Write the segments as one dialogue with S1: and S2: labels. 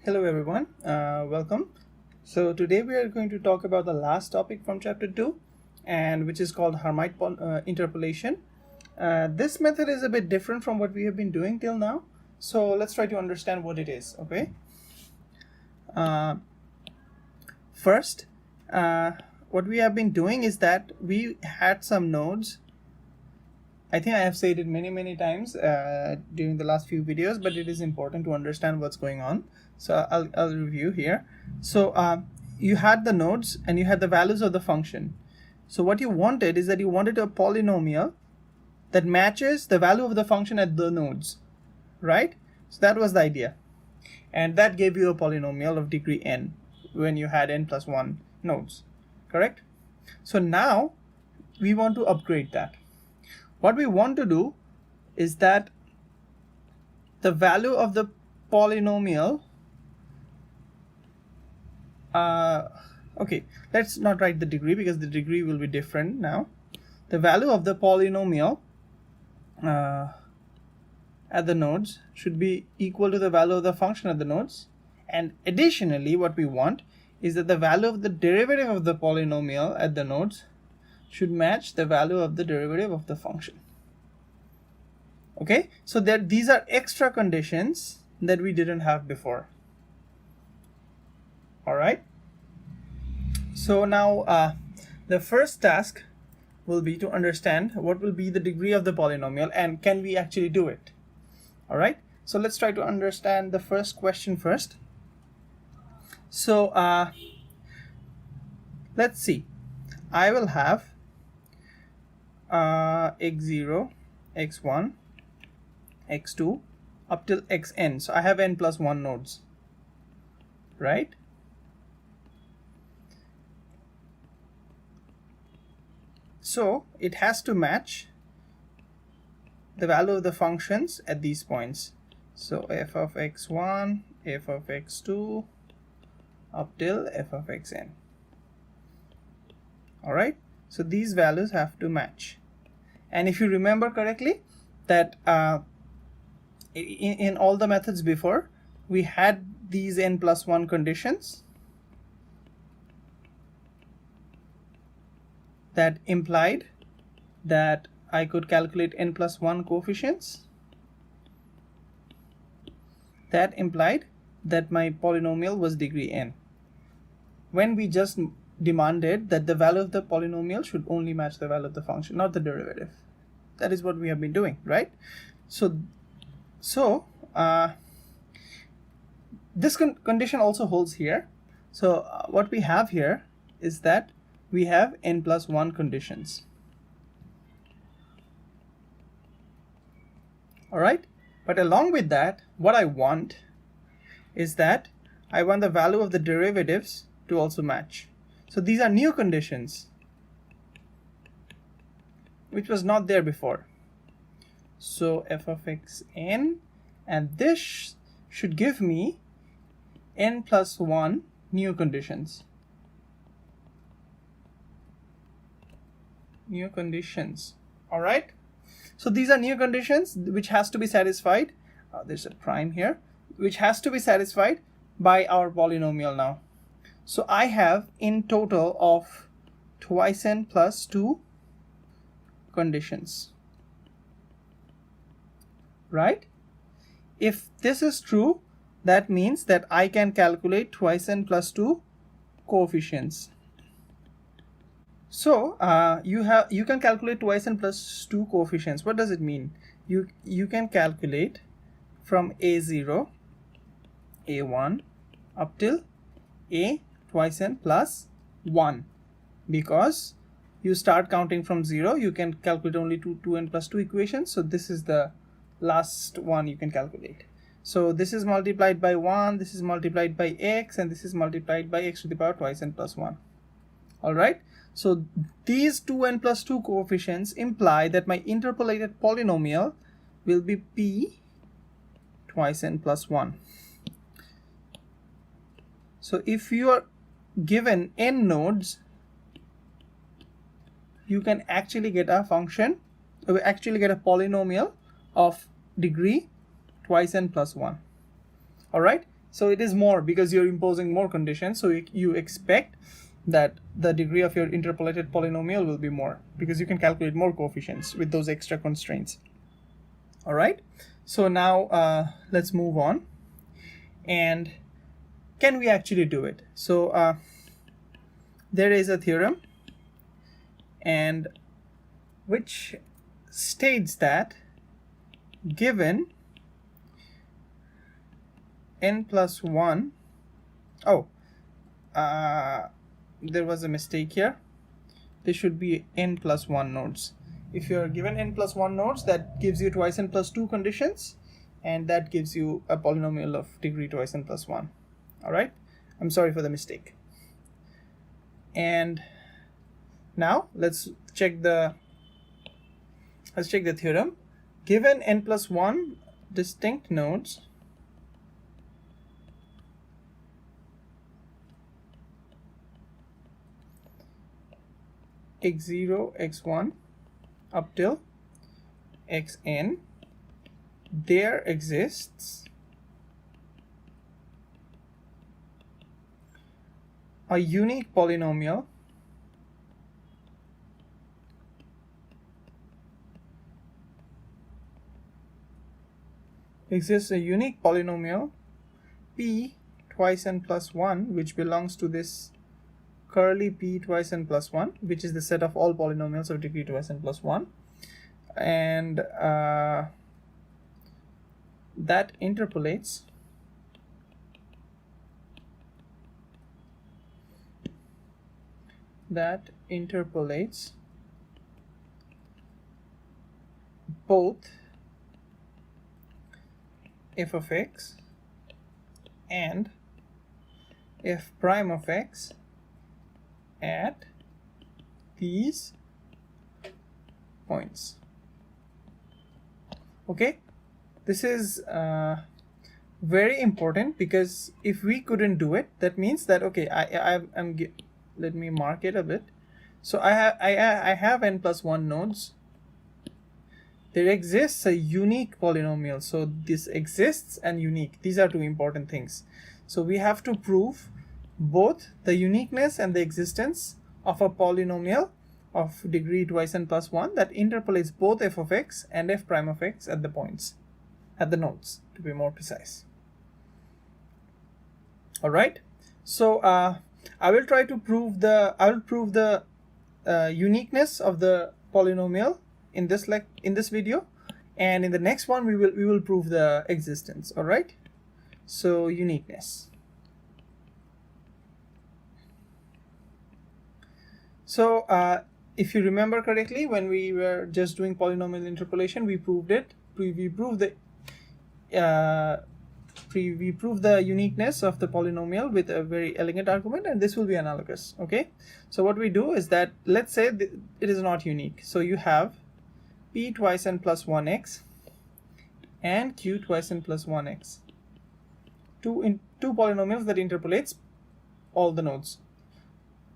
S1: Hello everyone, welcome. So today we are going to talk about the last topic from chapter 2, and which is called Hermite interpolation. This method is a bit different from what we have been doing till now, so let's try to understand what it is. Okay. First, what we have been doing is that we had some nodes. I think I have said it many times during the last few videos, but it is important to understand what's going on. So I'll review here. So you had the nodes and you had the values of the function. So what you wanted is that you wanted a polynomial that matches the value of the function at the nodes, right? So that was the idea. And that gave you a polynomial of degree n when you had n plus 1 nodes, correct? So now we want to upgrade that. What we want to do is that the value of the polynomial, okay, let's not write the degree because the degree will be different now. The value of the polynomial at the nodes should be equal to the value of the function at the nodes. And additionally, what we want is that the value of the derivative of the polynomial at the nodes should match the value of the derivative of the function. Okay, so these are extra conditions that we didn't have before. All right, so now the first task will be to understand what will be the degree of the polynomial and can we actually do it. All right, so let's try to understand the first question first. So let's see, I will have x0, x1, x2 up till xn. So I have n plus 1 nodes, right? So it has to match the value of the functions at these points. So f of x1, f of x2 up till f of xn. All right, so these values have to match. And if you remember correctly, that in all the methods before, we had these n plus 1 conditions that implied that I could calculate n plus 1 coefficients. That implied that my polynomial was degree n, when we just demanded that the value of the polynomial should only match the value of the function, not the derivative. That is what we have been doing, right? So this condition also holds here. So what we have here is that we have n plus 1 conditions. All right, but along with that, what I want is that I want the value of the derivatives to also match. So these are new conditions which was not there before. So f of xn, and this should give me n plus 1 new conditions. New conditions. All right, so these are new conditions which has to be satisfied. There's a prime here, which has to be satisfied by our polynomial now. So I have in total of twice n plus 2 conditions, right? If this is true, that means that I can calculate twice n plus 2 coefficients. So you can calculate twice n plus 2 coefficients. What does it mean? You can calculate from a0, a1 up till a twice n plus 1, because you start counting from 0, you can calculate only 2n plus 2 equations. So this is the last one you can calculate. So this is multiplied by 1, this is multiplied by x, and this is multiplied by x to the power twice n plus 1. All right, so these 2n plus 2 coefficients imply that my interpolated polynomial will be p twice n plus 1. So if you are given n nodes, you can actually get a function, actually get a polynomial of degree twice n plus 1. All right, So it is more because you're imposing more conditions, so you expect that the degree of your interpolated polynomial will be more because you can calculate more coefficients with those extra constraints. All right, so now let's move on. And can we actually do it? So there is a theorem and which states that given n plus 1, there was a mistake here. There should be n plus 1 nodes. If you are given n plus 1 nodes, that gives you twice n plus 2 conditions, and that gives you a polynomial of degree twice n plus 1. All right, I'm sorry for the mistake. And now let's check the theorem. Given n plus 1 distinct nodes, x0, x1 up till xn, there exists a unique polynomial p twice n plus 1 which belongs to this curly p twice n plus 1, which is the set of all polynomials of degree twice n plus 1, and that interpolates both f of x and f prime of x at these points. Okay, this is very important because if we couldn't do it, that means that okay, let me mark it a bit. So I have n plus 1 nodes. There exists a unique polynomial. So this exists and unique. These are two important things. So we have to prove both the uniqueness and the existence of a polynomial of degree twice n plus 1 that interpolates both f of x and f prime of x at the points, at the nodes, to be more precise. All right. So I will try to prove the uniqueness of the polynomial in this video, and in the next one we will prove the existence. All right. So uniqueness. So if you remember correctly, when we were just doing polynomial interpolation, we proved it. We proved the uniqueness of the polynomial with a very elegant argument, and this will be analogous. Okay, so what we do is that, let's say it is not unique. So you have p twice n plus 1x and q twice n plus 1x, two polynomials that interpolates all the nodes,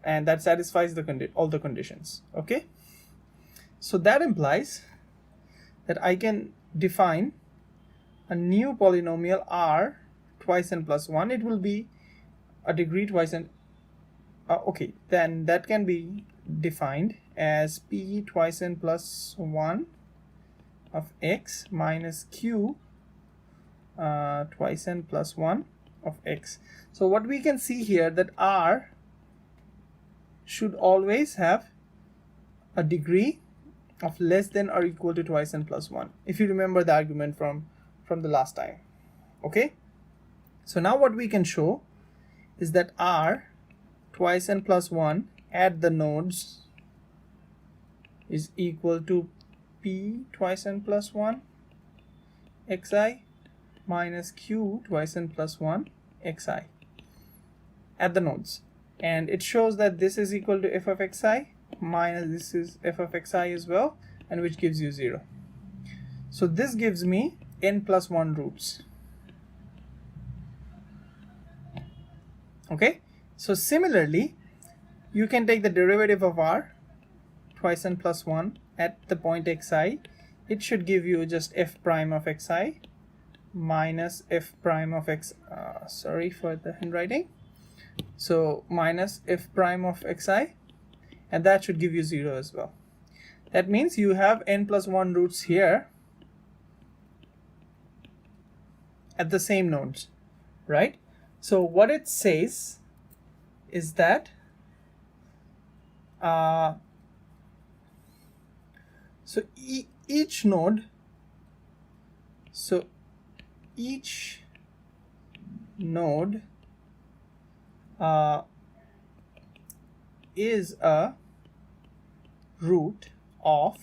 S1: and that satisfies all the conditions. Okay, so that implies that I can define a new polynomial r twice n plus 1. It will be a degree twice n. Okay, then that can be defined as p twice n plus 1 of x minus q twice n plus 1 of x. So what we can see here, that r should always have a degree of less than or equal to twice n plus 1, if you remember the argument from the last time. Okay, so now what we can show is that r twice n plus 1 at the nodes is equal to p twice n plus 1 xi minus q twice n plus 1 xi at the nodes, and it shows that this is equal to f of xi minus this is f of xi as well, and which gives you 0. So this gives me n plus 1 roots. Okay, so similarly you can take the derivative of r twice n plus 1 at the point xi. It should give you just f prime of xi minus f prime of x, sorry for the handwriting, so minus f prime of xi, and that should give you 0 as well. That means you have n plus 1 roots here at the same nodes, right? So what it says is that each node is a root of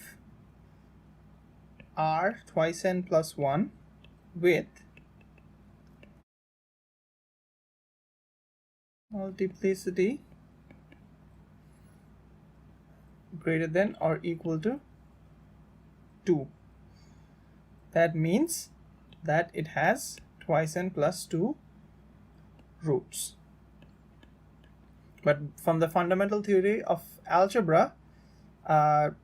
S1: r twice n plus 1 with multiplicity greater than or equal to 2. That means that it has twice n plus 2 roots. But from the fundamental theory of algebra, a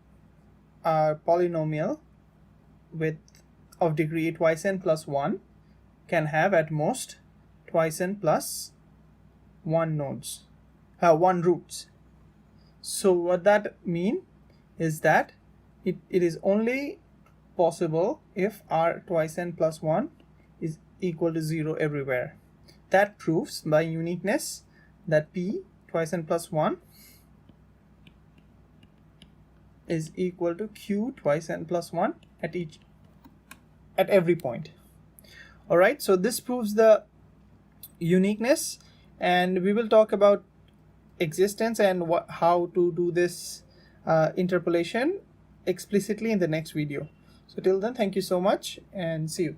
S1: polynomial of degree twice n plus 1 can have at most twice n plus 1 roots. So what that mean is that it is only possible if r twice n plus 1 is equal to 0 everywhere. That proves by uniqueness that p twice n plus 1 is equal to q twice n plus 1 at every point. Alright, so this proves the uniqueness, and we will talk about existence and how to do this interpolation explicitly in the next video. So till then, thank you so much and see you.